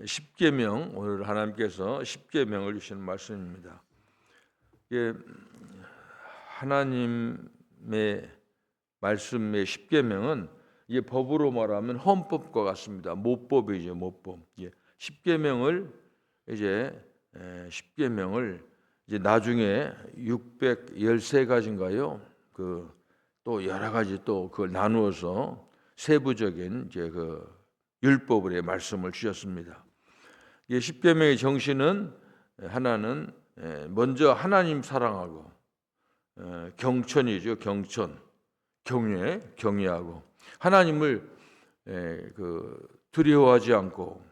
십계명, 오늘 하나님께서 십계명을 주시는 말씀입니다. 이게 하나님의 말씀의 십계명은 이게 법으로 말하면 헌법과 같습니다. 모법이죠, 모법. 십계명을 십계명을 이제 나중에 613가지인가요? 또 여러 가지 또 그걸 나누어서 세부적인 율법의 말씀을 주셨습니다. 십계명의 정신은 하나는 먼저 하나님 사랑하고 경천이죠. 경천, 경외하고 하나님을 두려워하지 않고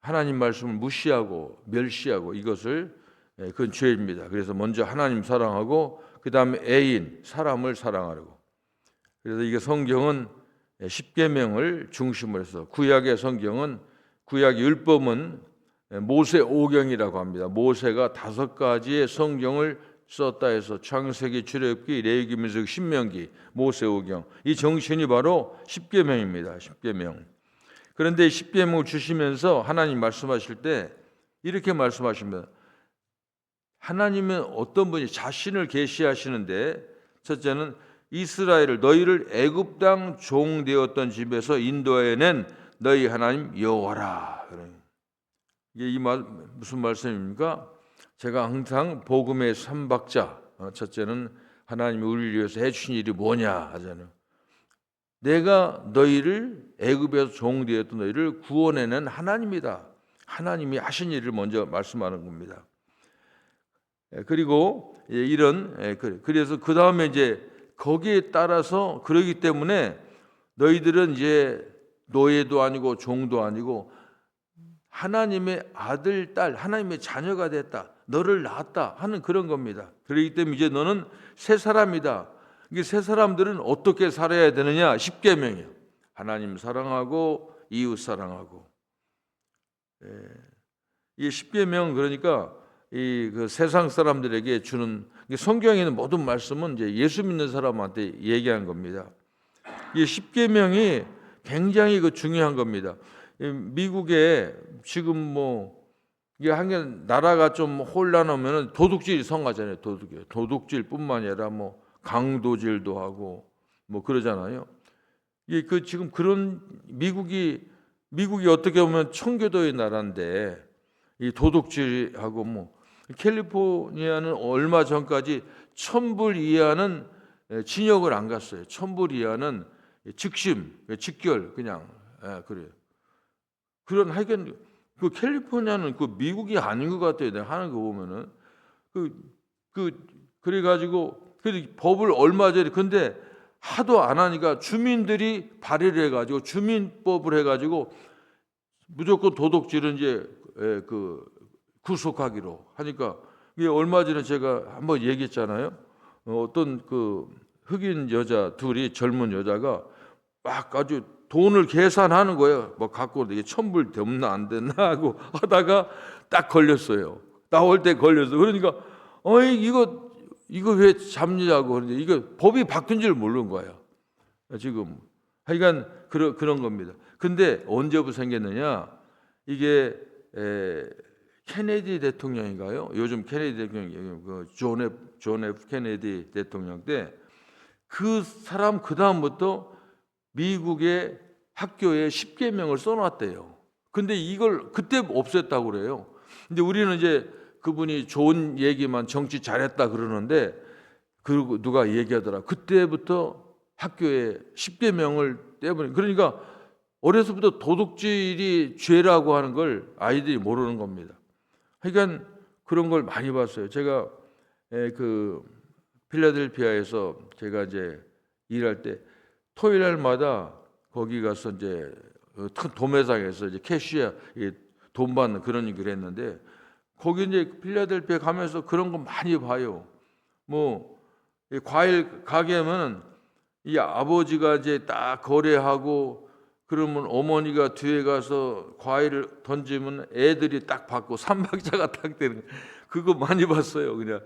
하나님 말씀을 무시하고 멸시하고 이것을 그건 죄입니다. 그래서 먼저 하나님 사랑하고 그 다음에 애인, 사람을 사랑하라고. 그래서 이게 성경은 십계명을 중심으로 해서 구약의 성경은 구약 율법은 모세 오경이라고 합니다. 모세가 5가지의 성경을 썼다 해서 창세기, 출애굽기, 레위기, 민수기, 신명기, 모세 오경. 이 정신이 바로 십계명입니다. 십계명. 그런데 십계명을 주시면서 하나님 말씀하실 때 이렇게 말씀하십니다. 하나님은 어떤 분이 자신을 계시하시는데 첫째는 이스라엘을 너희를 애굽 땅 종 되었던 집에서 인도해낸 너희 하나님 여호와라. 이게 이 말 무슨 말씀입니까? 제가 항상 복음의 3박자 첫째는 하나님이 우리를 위해서 해주신 일이 뭐냐 하잖아요. 내가 너희를 애굽에서 종 되었던 너희를 구원해낸 하나님이다. 하나님이 하신 일을 먼저 말씀하는 겁니다. 그리고 그래서 그 다음에 이제 거기에 따라서 그러기 때문에 너희들은 이제 노예도 아니고 종도 아니고 하나님의 아들, 딸, 하나님의 자녀가 됐다. 너를 낳았다 하는 그런 겁니다. 그렇기 때문에 이제 너는 새 사람이다. 이게 새 사람들은 어떻게 살아야 되느냐? 십계명이에요. 하나님 사랑하고 이웃 사랑하고. 이 십계명 그러니까 그 세상 사람들에게 주는 성경에 있는 모든 말씀은 이제 예수 믿는 사람한테 얘기한 겁니다. 이 십계명이 굉장히 중요한 겁니다. 미국에 지금 이게 한 나라가 좀 혼란하면 도둑질이 성하잖아요. 도둑질뿐만 아니라 강도질도 하고 그러잖아요. 이게 지금 그런 미국이 어떻게 보면 청교도의 나라인데 이 도둑질하고 캘리포니아는 얼마 전까지 1000불 이하는 징역을 안 갔어요. 1000불 이하는 직결 그냥 그래요. 그런 하여간 캘리포니아는 미국이 아닌 것 같아요. 내가 하는 거 보면은 그래가지고 법을 얼마 전에 근데 하도 안 하니까 주민들이 발의를 해가지고 주민법을 해가지고 무조건 도둑질은 이제 구속하기로 하니까 이게 얼마 전에 제가 한번 얘기했잖아요. 어떤 흑인 여자 둘이 젊은 여자가 막 아주 돈을 계산하는 거예요. 갖고 이게 1000불 됐나 안 됐나 하고 하다가 딱 걸렸어요. 나올 때 걸렸어. 그러니까 이거 왜 잡냐고 그러는데 이거 법이 바뀐 줄 모르는 거예요. 지금 하여간 그런 겁니다. 근데 언제부터 생겼느냐? 이게 케네디 대통령인가요? 요즘 케네디 대통령 존 F 케네디 대통령 때 그 사람 그 다음부터 미국의 학교에 십계명을 써놨대요. 근데 이걸 그때 없앴다고 그래요. 근데 우리는 이제 그분이 좋은 얘기만 정치 잘했다 그러는데 그리고 누가 얘기하더라. 그때부터 학교에 십계명을 떼버린. 그러니까 어려서부터 도둑질이 죄라고 하는 걸 아이들이 모르는 겁니다. 그러니까 그런 걸 많이 봤어요. 제가 필라델피아에서 제가 이제 일할 때 토요일 날마다 거기 가서 이제 큰 도매상에서 이제 캐시어 돈 받는 그런 일을 했는데 거기 이제 필라델피아 가면서 그런 거 많이 봐요. 이 과일 가게면 이 아버지가 이제 딱 거래하고 그러면 어머니가 뒤에 가서 과일을 던지면 애들이 딱 받고 삼박자가 딱 되는 그거 많이 봤어요. 그냥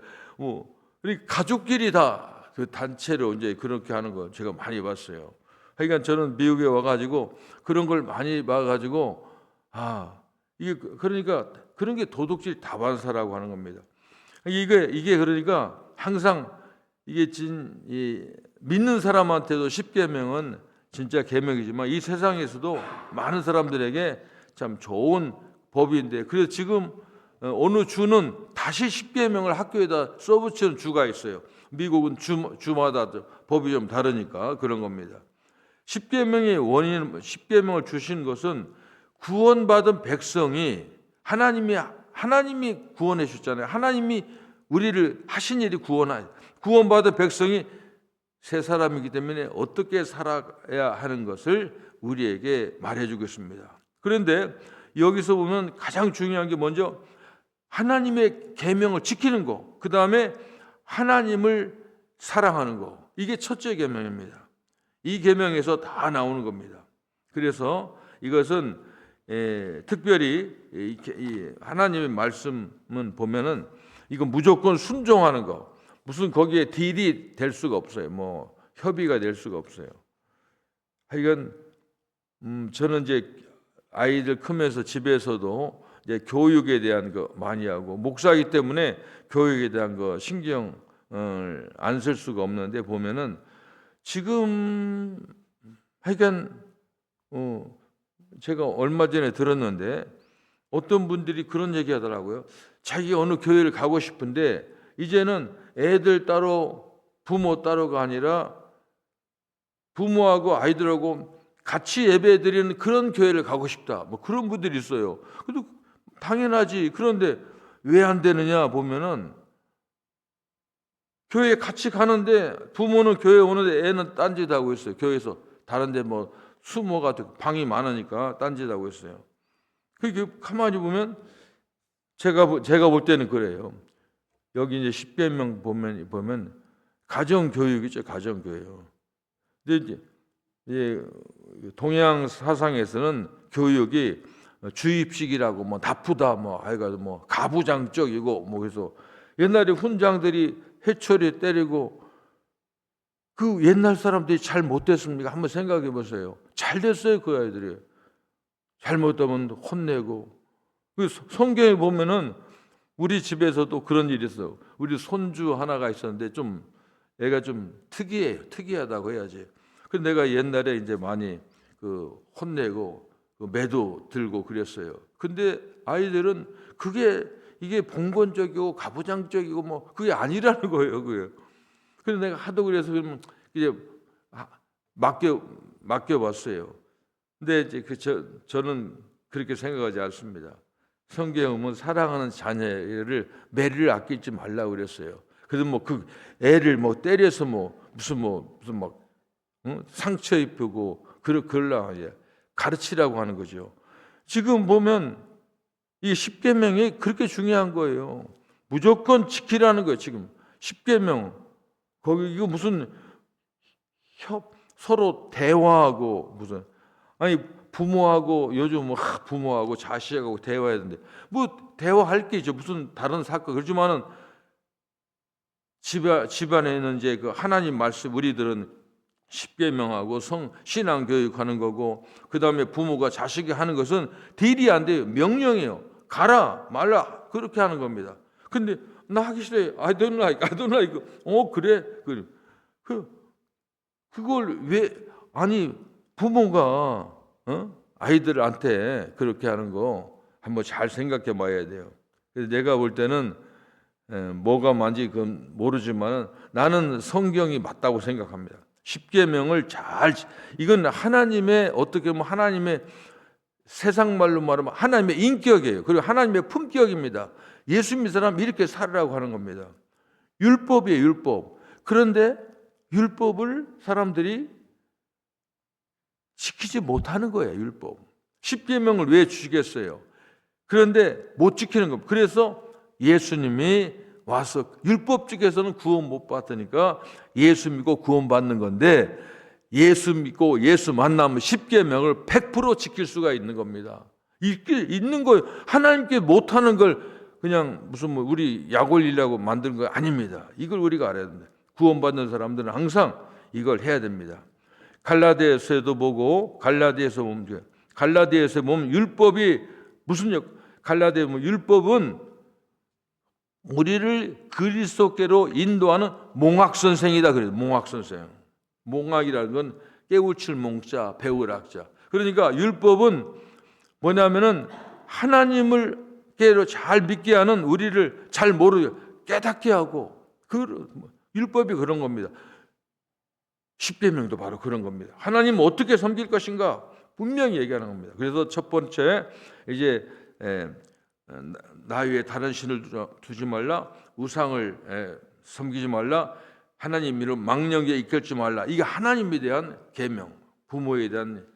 가족끼리 다 그 단체로 이제 그렇게 하는 거 제가 많이 봤어요. 그러니까 저는 미국에 와가지고 그런 걸 많이 봐가지고 이게 그러니까 그런 게 도덕질 다반사라고 하는 겁니다. 이게 그러니까 항상 이게 믿는 사람한테도 십계명은 진짜 계명이지만 이 세상에서도 많은 사람들에게 참 좋은 법인데, 그래서 지금 어느 주는 다시 십계명을 학교에다 써붙이는 주가 있어요. 미국은 주마다 법이 좀 다르니까 그런 겁니다. 십계명의 원인, 십계명을 주신 것은 구원받은 백성이 하나님이 구원해 주셨잖아요. 하나님이 우리를 하신 일이 구원받은 백성이 새 사람이기 때문에 어떻게 살아야 하는 것을 우리에게 말해주고 있습니다. 그런데 여기서 보면 가장 중요한 게 먼저 하나님의 계명을 지키는 거, 그 다음에 하나님을 사랑하는 거. 이게 첫째 계명입니다. 이 계명에서 다 나오는 겁니다. 그래서 이것은 특별히 이 하나님의 말씀은 보면은 이건 무조건 순종하는 거. 무슨 거기에 딜이 될 수가 없어요. 뭐 협의가 될 수가 없어요. 하여간 저는 이제 아이들 크면서 집에서도 이제 교육에 대한 거 많이 하고, 목사이기 때문에 교육에 대한 거 신경을 안 쓸 수가 없는데 보면은 지금 하여간 제가 얼마 전에 들었는데 어떤 분들이 그런 얘기 하더라고요. 자기 어느 교회를 가고 싶은데 이제는 애들 따로 부모 따로가 아니라 부모하고 아이들하고 같이 예배 드리는 그런 교회를 가고 싶다. 뭐 그런 분들이 있어요. 그래도 당연하지. 그런데 왜 안 되느냐 보면은 교회에 같이 가는데 부모는 교회 오는데 애는 딴짓하고 있어요. 교회에서 다른데 뭐 수모가 방이 많으니까 딴짓하고 있어요. 그게 가만히 보면 제가 볼 때는 그래요. 여기 이제 십계명 보면 가정 교육이죠, 가정 교육. 근데 이제 동양 사상에서는 교육이 주입식이라고 뭐 나쁘다 뭐 해가지고 뭐 가부장적이고 뭐 그래서 옛날에 훈장들이 해초리 때리고 그 옛날 사람들이 잘 못됐습니까? 한번 생각해 보세요. 잘 됐어요, 그 아이들이. 잘못하면 혼내고. 그 성경에 보면은 우리 집에서도 그런 일이 있어요. 우리 손주 하나가 있었는데 좀 애가 좀 특이해요. 특이하다고 해야지. 그래서 내가 옛날에 이제 많이 그 혼내고 그 매도 들고 그랬어요. 근데 아이들은 이게 봉건적이고 가부장적이고 뭐 그게 아니라는 거예요, 그게. 그래서 내가 하도 그래서 그러면 이제 맡겨봤어요. 근데 이제 저는 그렇게 생각하지 않습니다. 성경은 사랑하는 자녀를 매를 아끼지 말라고 그랬어요. 그래서 뭐 그 애를 뭐 때려서 무슨 막 상처 입히고 그러려고 가르치라고 하는 거죠. 지금 보면 이 십계명이 그렇게 중요한 거예요. 무조건 지키라는 거예요. 지금 십계명 거기 이거 무슨 서로 대화하고 무슨 부모하고 요즘 뭐 부모하고 자식하고 대화해야 되는데 뭐 대화할 게 있죠. 무슨 다른 사건 그렇지만은 집안에는 이제 그 하나님 말씀 우리들은 십계명하고 신앙 교육하는 거고, 그 다음에 부모가 자식이 하는 것은 딜이 안 돼요. 명령이에요. 가라 말라 그렇게 하는 겁니다. 근데 나 하기 싫어요. I don't like. 그래. 그걸 왜 부모가 아이들한테 그렇게 하는 거 한번 잘 생각해 봐야 돼요. 그래서 내가 볼 때는 뭐가 맞는지 그건 모르지만 나는 성경이 맞다고 생각합니다. 십계명을 이건 하나님의 어떻게 보면 하나님의 세상 말로 말하면 하나님의 인격이에요. 그리고 하나님의 품격입니다. 예수 믿는 사람 이렇게 살으라고 하는 겁니다. 율법이에요, 율법. 그런데 율법을 사람들이 지키지 못하는 거예요, 율법. 십계명을 왜 주시겠어요? 그런데 못 지키는 겁니다. 그래서 예수님이 와서 율법 쪽에서는 구원 못 받으니까 예수 믿고 구원 받는 건데, 예수 믿고 예수 만나면 십계명을 100% 지킬 수가 있는 겁니다. 있는 거예요. 하나님께 못하는 걸 그냥 무슨 우리 약 올리려고 만든 거 아닙니다. 이걸 우리가 알아야 됩니다. 구원받는 사람들은 항상 이걸 해야 됩니다. 갈라디아서에도 보고 갈라디아서 보면 갈라디아에서 보면 율법이 갈라디아 보면 율법은 우리를 그리스도께로 인도하는 몽학 선생이다 그래요. 몽학 선생. 몽학이라는 건 깨우칠 몽자, 배울 학자. 그러니까 율법은 뭐냐면은 하나님을 깨로 잘 믿게 하는 우리를 잘 모르게 깨닫게 하고 율법이 그런 겁니다. 십계명도 바로 그런 겁니다. 하나님 어떻게 섬길 것인가 분명히 얘기하는 겁니다. 그래서 첫 번째 이제 나 위에 다른 신을 두지 말라, 우상을 섬기지 말라, 하나님 이름 망령에 이끌지 말라. 이게 하나님에 대한 계명, 부모에 대한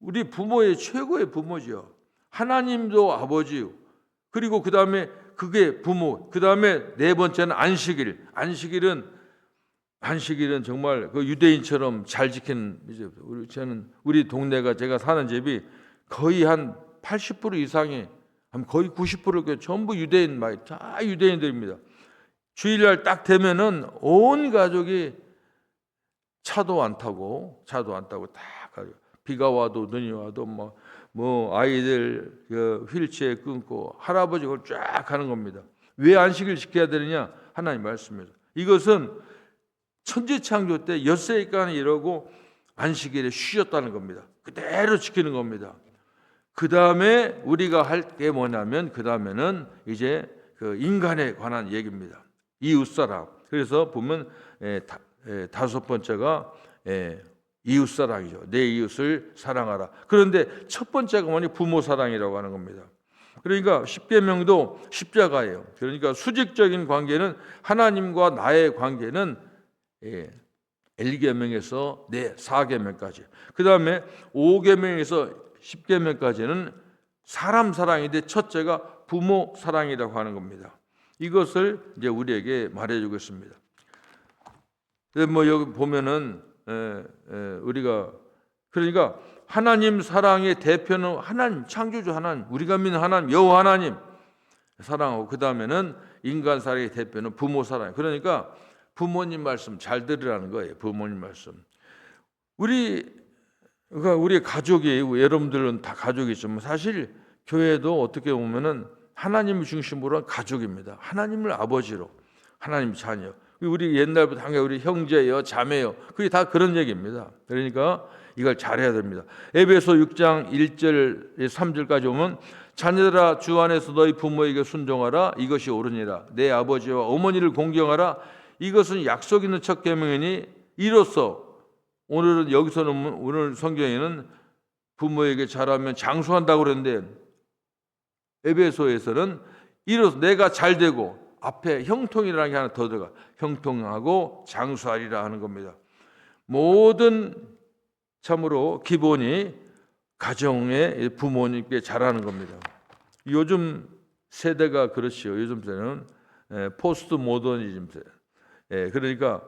우리 부모의 최고의 부모지요. 하나님도 아버지요. 그리고 그 다음에 그게 부모. 그 다음에 네 번째는 안식일. 안식일은 정말 그 유대인처럼 잘 지키는 이제 우리 동네가 제가 사는 집이 거의 한 80% 이상이 거의 90%가 전부 유대인 다 유대인들입니다. 주일날 딱 되면은 온 가족이 차도 안 타고 다 가요. 비가 와도 눈이 와도 뭐 아이들 휠체어 끊고 할아버지 그걸 쫙 하는 겁니다. 왜 안식일 지켜야 되느냐? 하나님 말씀입니다. 이것은 천지창조 때 엿새까지 이러고 안식일에 쉬었다는 겁니다. 그대로 지키는 겁니다. 그 다음에 우리가 할 게 뭐냐면 그 다음에는 이제 그 인간에 관한 얘기입니다. 이웃사랑. 그래서 보면 다섯 번째가 이웃사랑이죠. 내 이웃을 사랑하라. 그런데 첫 번째가 뭐냐? 부모 사랑이라고 하는 겁니다. 그러니까 십계명도 십자가예요. 그러니까 수직적인 관계는 하나님과 나의 관계는 1계명에서 4계명까지. 그 다음에 5계명에서 10계명까지는 사람 사랑인데 첫째가 부모 사랑이라고 하는 겁니다. 이것을 이제 우리에게 말해주고 있습니다. 뭐 여기 보면은 우리가 그러니까 하나님 사랑의 대표는 하나님, 창조주 하나님, 우리가 믿는 하나님, 여호와 하나님 사랑하고 그 다음에는 인간 사랑의 대표는 부모 사랑. 그러니까 부모님 말씀 잘 들으라는 거예요. 부모님 말씀. 우리 가족이 여러분들은 다 가족이지만 사실 교회도 어떻게 보면은 하나님을 중심으로 한 가족입니다. 하나님을 아버지로, 하나님 자녀. 우리 옛날부터 항상 우리 형제요, 자매요. 그게 다 그런 얘기입니다. 그러니까 이걸 잘해야 됩니다. 에베소 6장 1절 3절까지 오면 자녀들아 주 안에서 너희 부모에게 순종하라. 이것이 옳으니라. 내 아버지와 어머니를 공경하라. 이것은 약속 있는 첫 계명이니 이로써 오늘은 여기서는 오늘 성경에는 부모에게 잘하면 장수한다고 그러는데 에베소에서는 이로써 내가 잘 되고 앞에 형통이라는 게 하나 더 들어가. 형통하고 장수하리라 하는 겁니다. 모든 참으로 기본이 가정의 부모님께 잘하는 겁니다. 요즘 세대가 그렇지요. 요즘 세대는 포스트 모더니즘 세대. 그러니까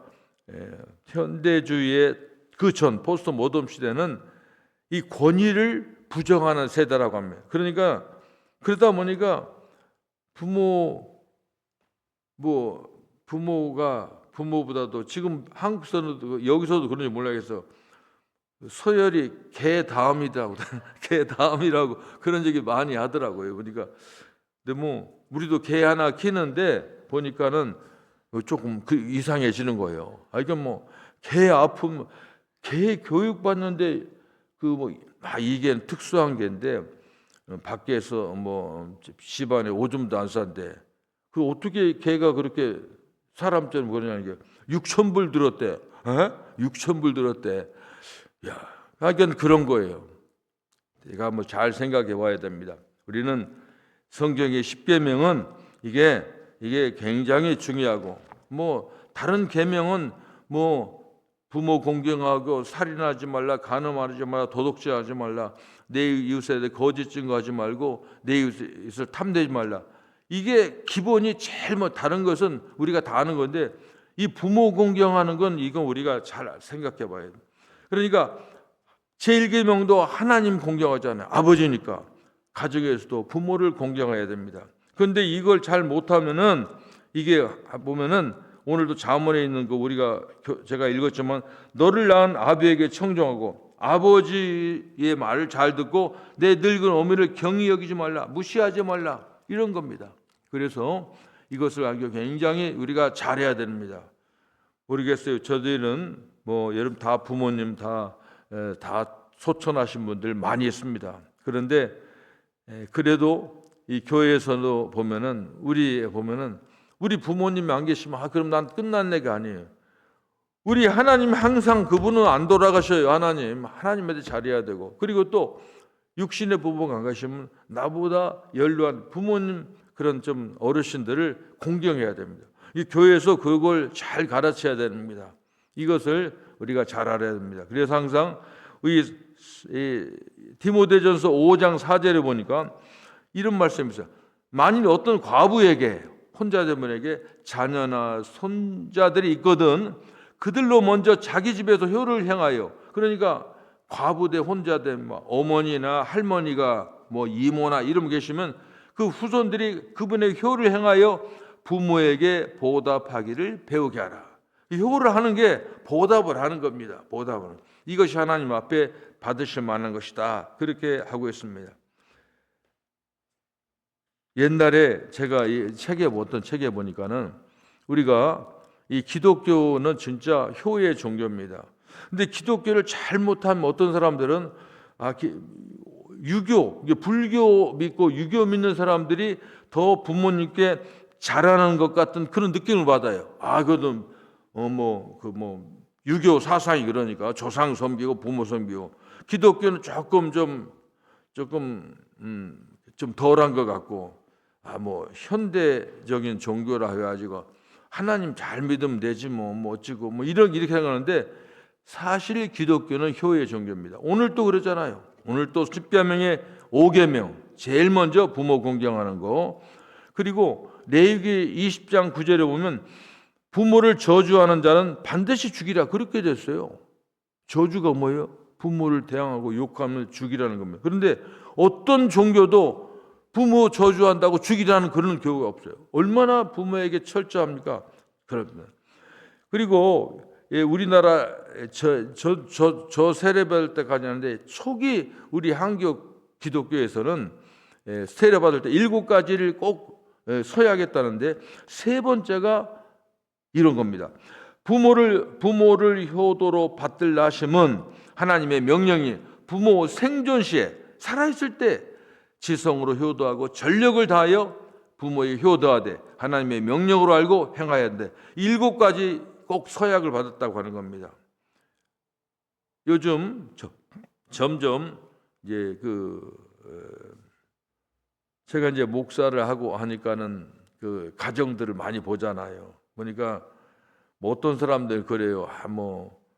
현대주의의 그 전 포스트 모던 시대는 이 권위를 부정하는 세대라고 합니다. 그러니까 그러다 보니까 부모보다도 지금 한국에서는 여기서도 그런지 몰라겠어. 서열이 개 다음이라고 개 다음이라고 그런 얘기 많이 하더라고요. 그러니까 근데 우리도 개 하나 키는데 보니까는 조금 이상해지는 거예요. 이게 개 아픔, 개 교육 받는데 이게 특수한 개인데 밖에서 집안에 오줌도 안 싼데 그 어떻게 개가 그렇게 사람처럼 그러냐는 게 6,000불 들었대. 6,000불 들었대. 야, 하여간 그런 거예요. 제가 잘 생각해 봐야 됩니다. 우리는 성경의 십계명은 이게 굉장히 중요하고 다른 계명은 부모 공경하고 살인하지 말라, 간음하지 말라, 도둑질하지 말라, 내 이웃에 대해 거짓 증거하지 말고 내 이웃을 탐내지 말라. 이게 기본이 제일 다른 것은 우리가 다 아는 건데 이 부모 공경하는 건 이건 우리가 잘 생각해 봐야 돼요. 그러니까 제1계명도 하나님 공경하잖아요. 아버지니까. 가정에서도 부모를 공경해야 됩니다. 그런데 이걸 잘 못하면은 이게 보면은 오늘도 잠언에 있는 거 제가 읽었지만 너를 낳은 아비에게 청종하고 아버지의 말을 잘 듣고 내 늙은 어머니를 경히 여기지 말라, 무시하지 말라, 이런 겁니다. 그래서 이것을 아주 굉장히 우리가 잘해야 됩니다. 모르겠어요. 저들은 여러분 다 부모님 다 소천하신 분들 많이 있습니다. 그런데 그래도 이 교회에서도 보면은 우리 부모님이 안 계시면 그럼 난 끝난 얘기 아니에요. 우리 하나님 항상 그분은 안 돌아가셔요. 하나님한테 잘해야 되고, 그리고 또 육신의 부모가 안 가시면 나보다 연로한 부모님 그런 좀 어르신들을 공경해야 됩니다. 이 교회에서 그걸 잘 가르쳐야 됩니다. 이것을 우리가 잘 알아야 됩니다. 그래서 항상 이 디모데전서 5장 4절에 보니까 이런 말씀이 있어요. 만일 어떤 과부에게, 혼자된 분에게 자녀나 손자들이 있거든 그들로 먼저 자기 집에서 효를 행하여, 그러니까 과부대 혼자된 어머니나 할머니가 이모나 이름 계시면 그 후손들이 그분의 효를 행하여 부모에게 보답하기를 배우게 하라. 효를 하는 게 보답을 하는 겁니다. 보답을. 이것이 하나님 앞에 받으실 만한 것이다. 그렇게 하고 있습니다. 옛날에 제가 어떤 책에 보니까는 우리가 이 기독교는 진짜 효의 종교입니다. 근데 기독교를 잘못하면 어떤 사람들은 불교 믿고 유교 믿는 사람들이 더 부모님께 잘하는 것 같은 그런 느낌을 받아요. 그거는 유교 사상이 그러니까 조상 섬기고 부모 섬기고, 기독교는 조금 좀 덜한 것 같고, 현대적인 종교라 해가지고 하나님 잘 믿으면 되지 어찌고 이렇게 생각하는데, 사실 기독교는 효의 종교입니다. 오늘 또 그러잖아요. 오늘 또 십계명의 5계명 제일 먼저 부모 공경하는 거, 그리고 레위기 20장 9절에 보면 부모를 저주하는 자는 반드시 죽이라, 그렇게 됐어요. 저주가 뭐예요? 부모를 대항하고 욕하면 죽이라는 겁니다. 그런데 어떤 종교도 부모 저주한다고 죽이라는 그런 교회가 없어요. 얼마나 부모에게 철저합니까? 그렇습니다. 그리고 우리나라 저 세례받을 때까지 하는데, 초기 우리 한국 기독교에서는 세례받을 때 7가지를 꼭 서야겠다는데, 세 번째가 이런 겁니다. 부모를 효도로 받들라 하심은 하나님의 명령이 부모 생존 시에 살아있을 때 지성으로 효도하고 전력을 다하여 부모의 효도하되 하나님의 명령으로 알고 행하여야 하는데, 7가지 꼭 서약을 받았다고 하는 겁니다. 요즘 점점 제가 이제 목사를 하고 하니까는 그 가정들을 많이 보잖아요. 보니까 어떤 사람들 그래요.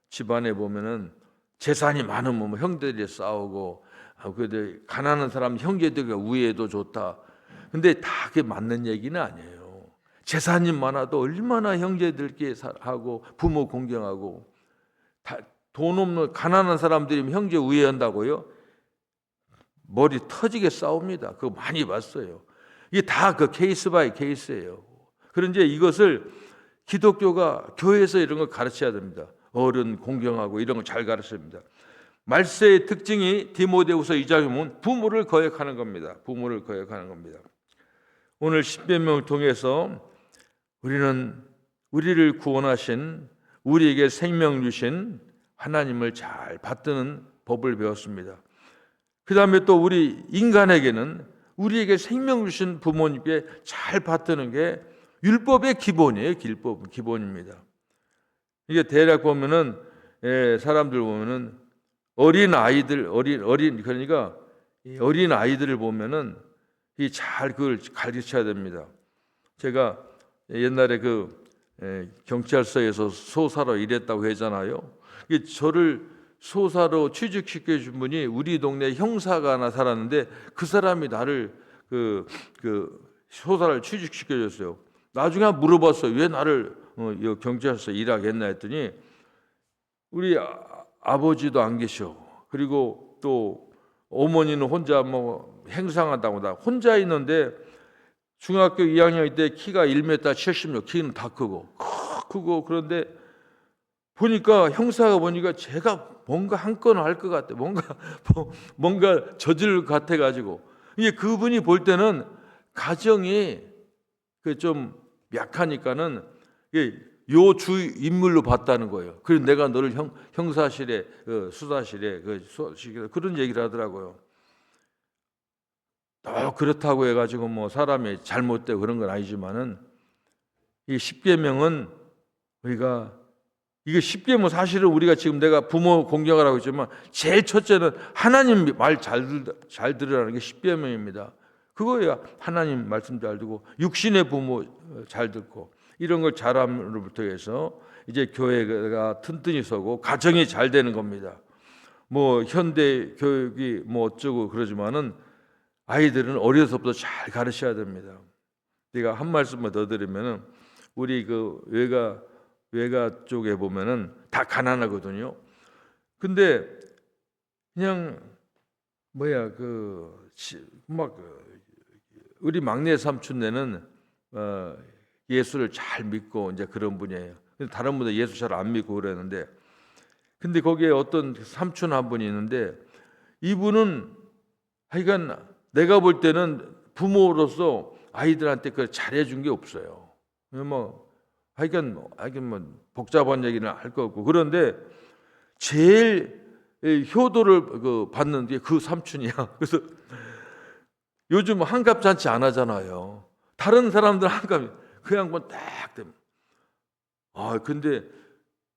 집안에 보면은 재산이 많으면 형제들이 싸우고, 근데 가난한 사람 형제들과 우애도 좋다. 근데 다 그게 맞는 얘기는 아니에요. 재산이 많아도 얼마나 형제들끼리 하고 부모 공경하고, 돈 없는 가난한 사람들이 형제 우애한다고요? 머리 터지게 싸웁니다. 그거 많이 봤어요. 이게 다 그 케이스 바이 케이스예요. 그런데 이것을 기독교가 교회에서 이런 걸 가르쳐야 됩니다. 어른 공경하고 이런 걸 잘 가르쳐야 됩니다. 말세의 특징이 디모데후서 2장에 보면 부모를 거역하는 겁니다. 부모를 거역하는 겁니다. 오늘 십계명을 통해서 우리를 구원하신, 우리에게 생명 주신 하나님을 잘 받드는 법을 배웠습니다. 그 다음에 또 우리 인간에게는 우리에게 생명 주신 부모님께 잘 받드는 게 율법의 기본이에요. 기본입니다. 이게 대략 보면은 사람들 보면은 어린 아이들을 보면은 잘 그걸 가르쳐야 됩니다. 제가 옛날에 경찰서에서 소사로 일했다고 했잖아요. 저를 소사로 취직시켜 준 분이 우리 동네 형사가 하나 살았는데, 그 사람이 나를 소사를 취직시켜 줬어요. 나중에 물어봤어요. 왜 나를 경찰서 일하게 했나 했더니, 우리 아버지도 안 계셔. 그리고 또 어머니는 혼자 행상한다고, 나 혼자 있는데 중학교 2학년 때 키가 1m 76, 키는 다 크고 그런데 보니까 형사가 보니까 제가 뭔가 한 건을 할 것 같아. 뭔가 저질 같아 가지고 이게 그분이 볼 때는 가정이 그 좀 약하니까는 요 주 인물로 봤다는 거예요. 그래서 내가 너를 형사실에 수사실에 그런 얘기를 하더라고요. 그렇다고 해가지고 뭐 사람이 잘못되고 그런 건 아니지만은 이 십계명은 우리가 이게 십계명 사실은 우리가 지금 내가 부모 공경하라고 했지만 제일 첫째는 하나님 말 잘 들으라는 게 십계명입니다. 그거야 하나님 말씀 잘 듣고 육신의 부모 잘 듣고 이런 걸 잘함으로부터 해서 이제 교회가 튼튼히 서고 가정이 잘 되는 겁니다. 뭐 현대 교육이 뭐 어쩌고 그러지만은 아이들은 어려서부터 잘 가르쳐야 됩니다. 제가 한 말씀만 더 드리면은 우리 그 외가 쪽에 보면은 다 가난하거든요. 근데 그냥 우리 막내 삼촌네는 예수를 잘 믿고 이제 그런 분이에요. 다른 분들 예수 잘 안 믿고 그러는데, 근데 거기에 어떤 삼촌 한 분이 있는데 이분은 하여간 내가 볼 때는 부모로서 아이들한테 그걸 잘해준 게 없어요. 하여간 복잡한 얘기는 할 거 없고, 그런데 제일 효도를 받는 게 그 삼촌이야. 그래서 요즘 환갑잔치 안 하잖아요. 다른 사람들 환갑 그 양반 딱 되면 근데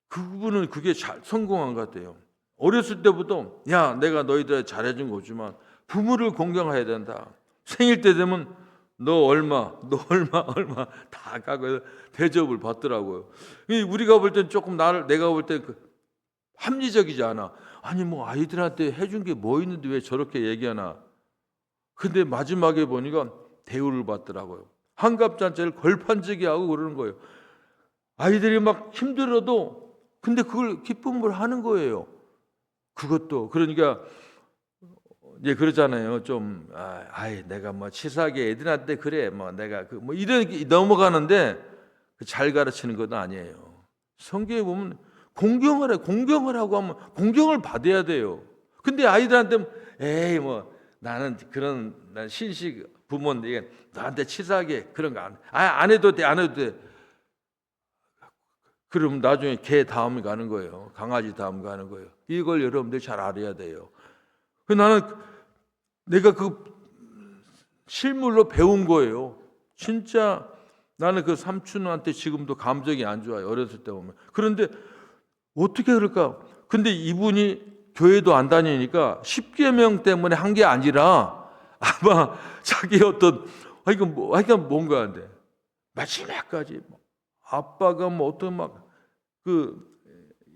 그분은 그게 잘 성공한 것 같아요. 어렸을 때부터 내가 너희들 잘해준 거지만 부모를 공경해야 된다. 생일 때 되면 너 얼마 다 가고 대접을 받더라고요. 우리가 볼 땐 조금 내가 볼 때 합리적이지 않아. 아니 뭐 아이들한테 해준 게 뭐 있는데 왜 저렇게 얘기하나. 근데 마지막에 보니까 대우를 받더라고요. 환갑잔치를 걸판지게 하고 그러는 거예요. 아이들이 막 힘들어도 근데 그걸 기쁨을 하는 거예요. 그것도 그러니까 이제 그러잖아요. 좀 내가 뭐 치사하게 애들한테 그래 뭐 내가 이렇게 넘어가는데 잘 가르치는 건 아니에요. 성경에 보면 공경을 하고 하면 공경을 받아야 돼요. 근데 아이들한테 에이 뭐 나는 난 신식 부모인데 나한테 치사하게 그런 거 안 해도 돼. 그럼 나중에 개 다음 가는 거예요. 강아지 다음 가는 거예요. 이걸 여러분들 잘 알아야 돼요. 나는 내가 그 실물로 배운 거예요. 진짜 나는 그 삼촌한테 지금도 감정이 안 좋아요. 어렸을 때 보면. 그런데 어떻게 그럴까? 근데 이분이 교회도 안 다니니까 십계명 때문에 한 게 아니라 아마 자기 어떤 하여간 뭔가 한데 마지막까지 아빠가 어떤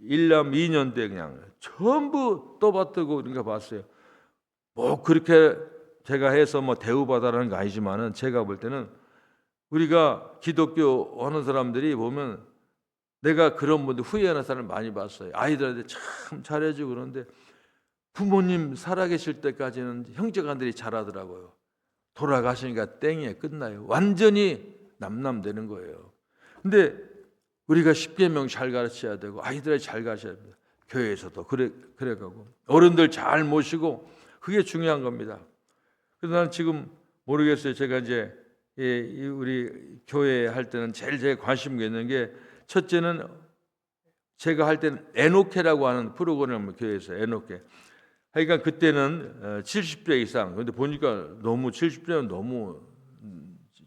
일남 2년 때 그냥 전부 떠받들고 그런가 봤어요. 그렇게 제가 해서 대우받아라는 거 아니지만은 제가 볼 때는 우리가 기독교 하는 사람들이 보면 내가 그런 분들 후회하는 사람을 많이 봤어요. 아이들한테 참 잘해주고 그러는데 부모님 살아계실 때까지는 형제간들이 잘하더라고요. 돌아가시니까 땡이에 끝나요. 완전히 남남되는 거예요. 근데 우리가 십계명 잘 가르쳐야 되고 아이들을 잘 가르쳐야 됩니다. 교회에서도 그래가고 어른들 잘 모시고 그게 중요한 겁니다. 그래서 나는 지금 모르겠어요. 제가 이제 우리 교회 할 때는 제일 관심 있는 게 첫째는 제가 할 때는 에노케라고 하는 프로그램을 교회에서 에노케. 그러니까 그때는 70대 이상. 근데 보니까 너무 70대는 너무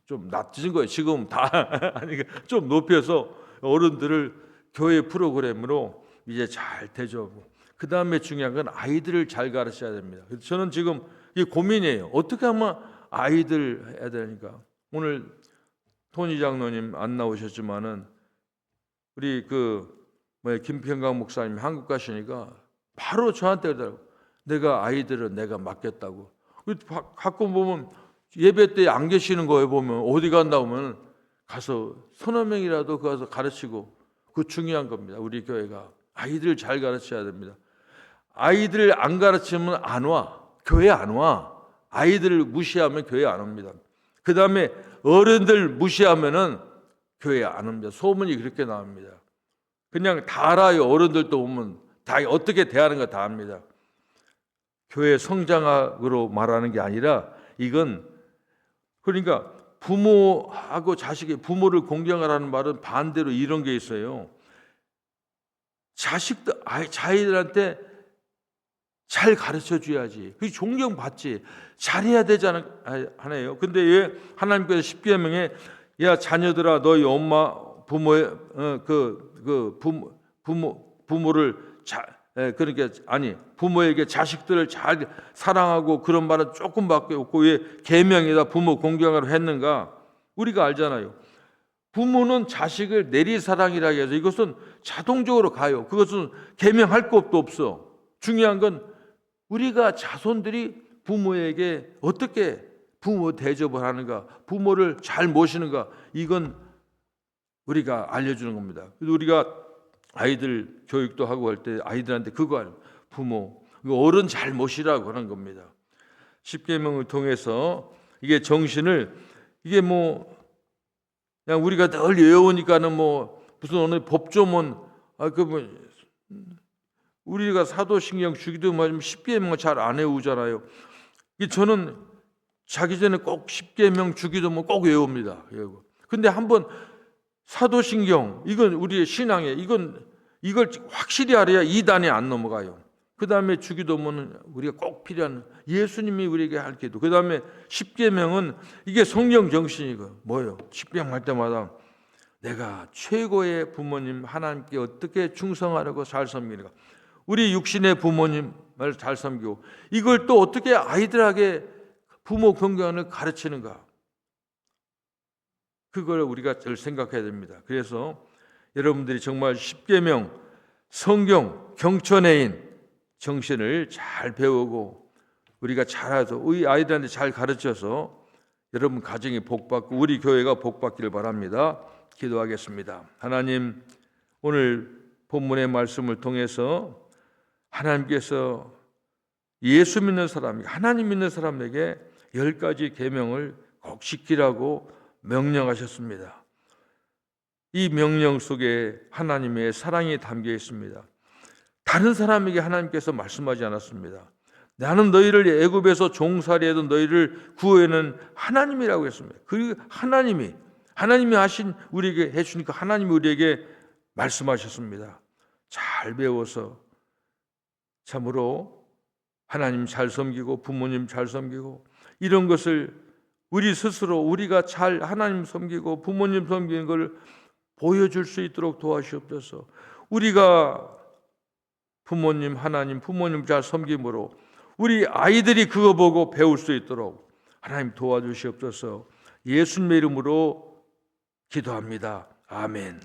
좀 낮은 거예요. 지금 다 아니까 좀 높여서 어른들을 교회 프로그램으로 이제 잘 대접하고. 그 다음에 중요한 건 아이들을 잘 가르쳐야 됩니다. 그래서 저는 지금 이게 고민이에요. 어떻게 하면 아이들 해야 되니까. 오늘 토니 장로님 안 나오셨지만은 우리 김평강 목사님 한국 가시니까 바로 저한테 그러더라고. 내가 아이들은 내가 맡겠다고. 가끔 보면 예배 때 안 계시는 거에 보면 어디 간다 보면 가서 서너 명이라도 가서 가르치고 그 중요한 겁니다. 우리 교회가 아이들 잘 가르쳐야 됩니다. 아이들 안 가르치면 안 와. 교회 안 와. 아이들을 무시하면 교회 안 옵니다. 그 다음에 어른들 무시하면은 교회 안 옵니다. 소문이 그렇게 나옵니다. 그냥 다 알아요. 어른들도 보면 다 어떻게 대하는 거 다 압니다. 교회 성장학으로 말하는 게 아니라 이건 그러니까 부모하고 자식이 부모를 공경하라는 말은 반대로 이런 게 있어요. 자식들 자기들한테 잘 가르쳐 줘야지. 그게 존경받지. 잘해야 되잖아요. 근데 왜 하나님께서 십계명에 야 자녀들아 너희 엄마 부모의 부모를 그러니까 아니 부모에게 자식들을 잘 사랑하고 그런 말은 조금밖에 없고 왜 계명에다 부모 공경하라고 했는가? 우리가 알잖아요. 부모는 자식을 내리사랑이라 해서 이것은 자동적으로 가요. 그것은 계명할 것도 없어. 중요한 건 우리가 자손들이 부모에게 어떻게 부모 대접을 하는가, 부모를 잘 모시는가, 이건 우리가 알려주는 겁니다. 그래서 우리가 아이들 교육도 하고 할 때 아이들한테 그거 부모, 어른 잘 모시라고 하는 겁니다. 십계명을 통해서 이게 정신을 이게 뭐 그냥 우리가 늘 외우니까는 뭐 무슨 어느 법조문 우리가 사도신경 주기도 맞으면 십계명 잘 안 외우잖아요. 저는 자기 전에 꼭 십계명 주기도문 꼭 외웁니다. 근데 한번 사도신경 이건 우리의 신앙에 이걸 확실히 알아야 이단에 안 넘어가요. 그 다음에 주기도문은 우리가 꼭 필요한 예수님이 우리에게 할 기도. 그 다음에 십계명은 이게 성경 정신이고 뭐예요? 십계명 할 때마다 내가 최고의 부모님 하나님께 어떻게 충성하려고 잘 섬기는가. 우리 육신의 부모님을 잘 섬기고 이걸 또 어떻게 아이들에게 부모 공경을 가르치는가. 그걸 우리가 늘 생각해야 됩니다. 그래서 여러분들이 정말 십계명, 성경, 경천애인 정신을 잘 배우고 우리가 잘해서 우리 아이들한테 잘 가르쳐서 여러분 가정이 복받고 우리 교회가 복받기를 바랍니다. 기도하겠습니다. 하나님, 오늘 본문의 말씀을 통해서 하나님께서 예수 믿는 사람, 하나님 믿는 사람에게 10가지 계명을 꼭 지키라고 명령하셨습니다. 이 명령 속에 하나님의 사랑이 담겨 있습니다. 다른 사람에게 하나님께서 말씀하지 않았습니다. 나는 너희를 애굽에서 종살이하던 너희를 구해낸 하나님이라고 했습니다. 그리고 하나님이 하신 우리에게 해주니까 하나님이 우리에게 말씀하셨습니다. 잘 배워서 참으로 하나님 잘 섬기고 부모님 잘 섬기고 이런 것을 우리 스스로 우리가 잘 하나님 섬기고 부모님 섬기는 걸 보여줄 수 있도록 도와주옵소서. 우리가 부모님 하나님 부모님 잘 섬김으로 우리 아이들이 그거 보고 배울 수 있도록 하나님 도와주시옵소서. 예수님의 이름으로 기도합니다. 아멘.